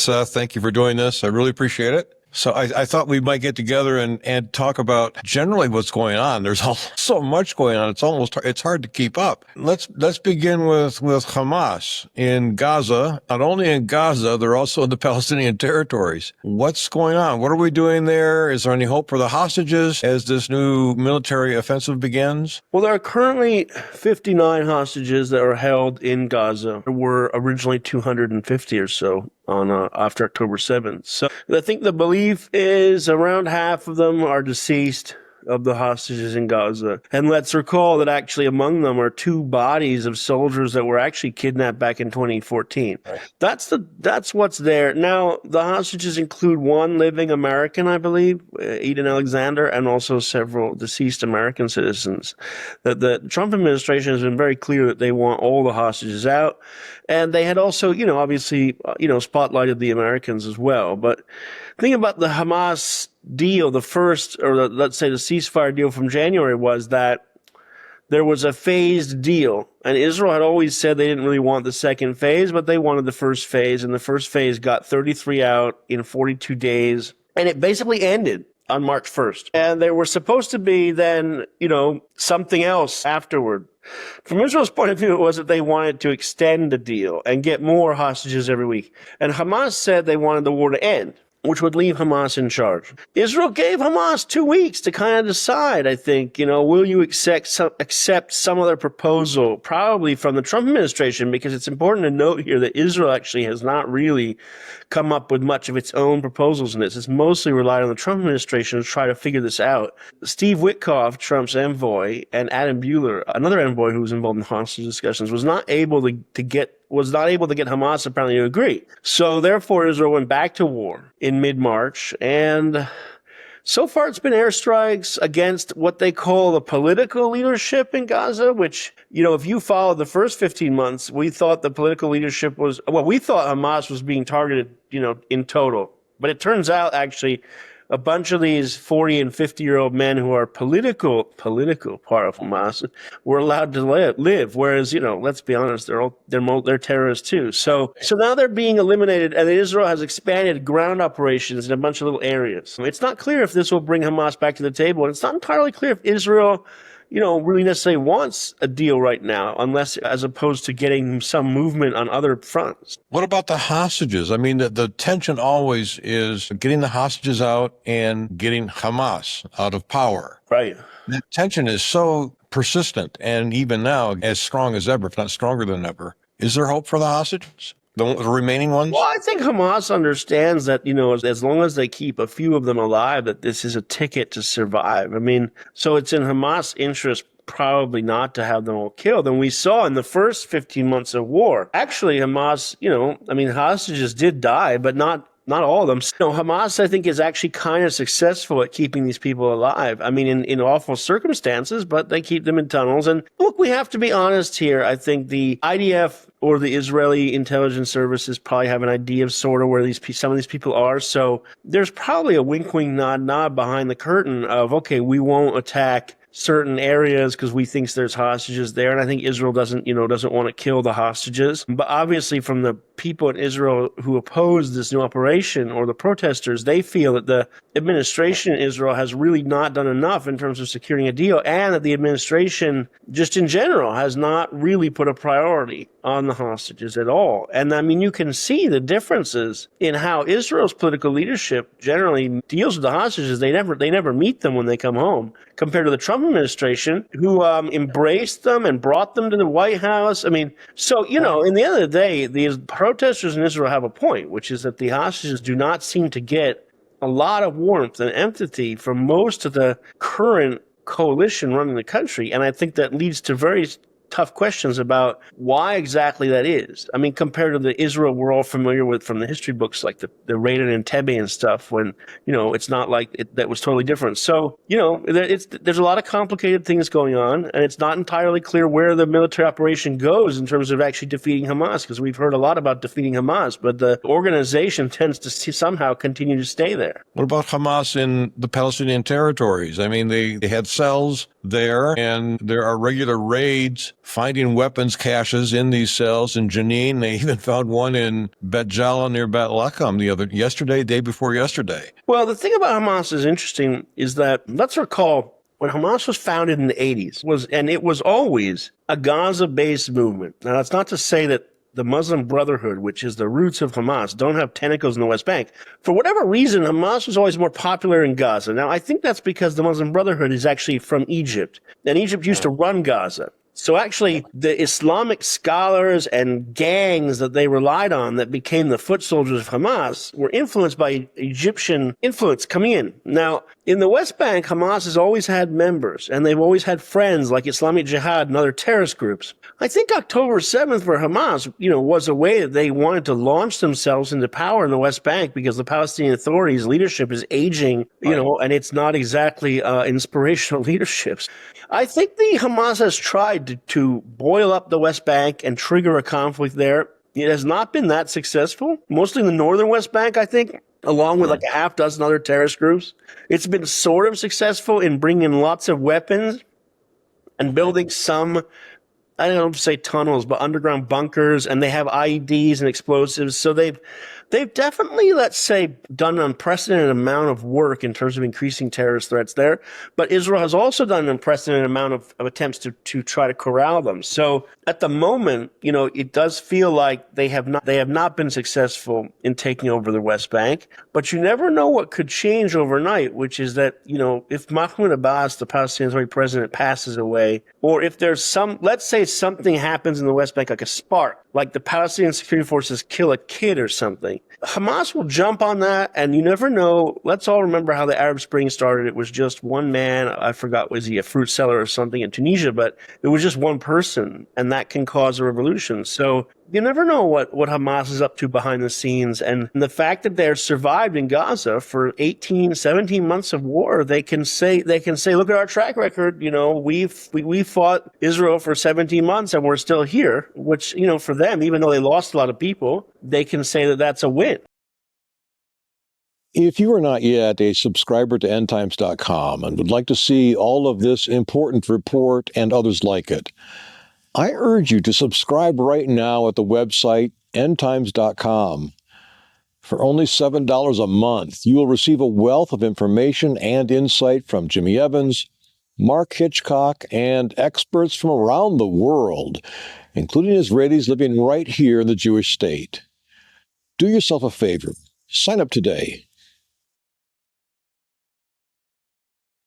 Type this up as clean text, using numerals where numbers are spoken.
Seth. Thank you for doing this. I really appreciate it. So I thought we might get together and talk about generally what's going on. There's so much going on. It's hard to keep up. Let's begin with Hamas in Gaza. Not only in Gaza, they're also in the Palestinian territories. What's going on? What are we doing there? Is there any hope for the hostages as this new military offensive begins? Well, there are currently 59 hostages that are held in Gaza. There were originally 250 or so on after October 7th. So I think the belief is around half of them are deceased of the hostages in Gaza. And let's recall that actually among them are two bodies of soldiers that were actually kidnapped back in 2014. Right. That's what's there. Now, the hostages include one living American, I believe, Eden Alexander, and also several deceased American citizens. The Trump administration has been very clear that they want all the hostages out. And they had also, obviously, spotlighted the Americans as well. But think about the Hamas deal, let's say the ceasefire deal from January was that there was a phased deal. And Israel had always said they didn't really want the second phase, but they wanted the first phase. And the first phase got 33 out in 42 days. And it basically ended on March 1st. And there was supposed to be then, something else afterward. From Israel's point of view, it was that they wanted to extend the deal and get more hostages every week. And Hamas said they wanted the war to end, which would leave Hamas in charge. Israel gave Hamas 2 weeks to kind of decide, I think, will you accept some other proposal, probably from the Trump administration, because it's important to note here that Israel actually has not really come up with much of its own proposals in this. It's mostly relied on the Trump administration to try to figure this out. Steve Witkoff, Trump's envoy, and Adam Buehler, another envoy who was involved in hostage discussions, was not able to get Hamas apparently to agree. So therefore, Israel went back to war in mid-March, and so far it's been airstrikes against what they call the political leadership in Gaza, which, if you followed the first 15 months, we thought the political leadership we thought Hamas was being targeted, in total. But it turns out actually a bunch of these 40 and 50-year-old men who are political part of Hamas were allowed to live. Whereas, let's be honest, they're terrorists too. So now they're being eliminated, and Israel has expanded ground operations in a bunch of little areas. It's not clear if this will bring Hamas back to the table, and it's not entirely clear if Israel really necessarily wants a deal right now, as opposed to getting some movement on other fronts. What about the hostages? I mean, the tension always is getting the hostages out and getting Hamas out of power. Right. That tension is so persistent, and even now as strong as ever, if not stronger than ever. Is there hope for the hostages? The remaining ones? Well, I think Hamas understands that, as long as they keep a few of them alive, that this is a ticket to survive. I mean, so it's in Hamas' interest probably not to have them all killed. And we saw in the first 15 months of war, actually Hamas, hostages did die, but not all of them. So Hamas, I think, is actually kind of successful at keeping these people alive. I mean, in awful circumstances, but they keep them in tunnels. And look, we have to be honest here. I think the IDF or the Israeli intelligence services probably have an idea of sort of where some of these people are. So there's probably a wink, wink, nod, nod behind the curtain of, okay, we won't attack certain areas because we think there's hostages there. And I think Israel doesn't want to kill the hostages. But obviously from the people in Israel who oppose this new operation, or the protesters, they feel that the administration in Israel has really not done enough in terms of securing a deal, and that the administration just in general has not really put a priority on the hostages at all. And I mean, you can see the differences in how Israel's political leadership generally deals with the hostages. They never meet them when they come home, compared to the Trump administration, who embraced them and brought them to the White House. I mean, so, in the end of the day, these protesters in Israel have a point, which is that the hostages do not seem to get a lot of warmth and empathy from most of the current coalition running the country. And I think that leads to very tough questions about why exactly that is. I mean, compared to the Israel we're all familiar with from the history books, like the raid on Entebbe and stuff, when, it's not like that was totally different. So, there's a lot of complicated things going on, and it's not entirely clear where the military operation goes in terms of actually defeating Hamas, because we've heard a lot about defeating Hamas, but the organization tends to somehow continue to stay there. What about Hamas in the Palestinian territories? I mean, they had cells there, and there are regular raids finding weapons caches in these cells in Jenin. They even found one in Bet Jala near Bet Lakham day before yesterday. Well, the thing about Hamas is interesting is that, let's recall, when Hamas was founded in the 80s, it was always a Gaza-based movement. Now, that's not to say that the Muslim Brotherhood, which is the roots of Hamas, don't have tentacles in the West Bank. For whatever reason, Hamas was always more popular in Gaza. Now, I think that's because the Muslim Brotherhood is actually from Egypt, and Egypt used to run Gaza. So actually, the Islamic scholars and gangs that they relied on that became the foot soldiers of Hamas were influenced by Egyptian influence coming in. Now, in the West Bank, Hamas has always had members, and they've always had friends like Islamic Jihad and other terrorist groups. I think October 7th for Hamas, was a way that they wanted to launch themselves into power in the West Bank because the Palestinian Authority's leadership is aging, and it's not exactly inspirational leadership. I think the Hamas has tried to boil up the West Bank and trigger a conflict there. It has not been that successful, mostly in the northern West Bank, I think, along with like a half dozen other terrorist groups. It's been sort of successful in bringing lots of weapons and building some, I don't know if to say tunnels, but underground bunkers, and they have IEDs and explosives. So they've definitely, let's say, done an unprecedented amount of work in terms of increasing terrorist threats there. But Israel has also done an unprecedented amount of attempts to try to corral them. So at the moment, it does feel like they have not been successful in taking over the West Bank. But you never know what could change overnight, which is that, if Mahmoud Abbas, the Palestinian Authority president, passes away, or if there's let's say something happens in the West Bank, like a spark, like the Palestinian security forces kill a kid or something, Hamas will jump on that, and you never know. Let's all remember how the Arab Spring started. It was just one man, I forgot, was he a fruit seller or something in Tunisia, but it was just one person, and that can cause a revolution. So you never know what Hamas is up to behind the scenes, and the fact that they're survived in Gaza for 18, 17 months of war, they can say, look at our track record. We fought Israel for 17 months and we're still here, which, for them, even though they lost a lot of people, they can say that that's a win. If you are not yet a subscriber to endtimes.com and would like to see all of this important report and others like it, I urge you to subscribe right now at the website endtimes.com. For only $7 a month, you will receive a wealth of information and insight from Jimmy Evans, Mark Hitchcock, and experts from around the world, including Israelis living right here in the Jewish state. Do yourself a favor. Sign up today.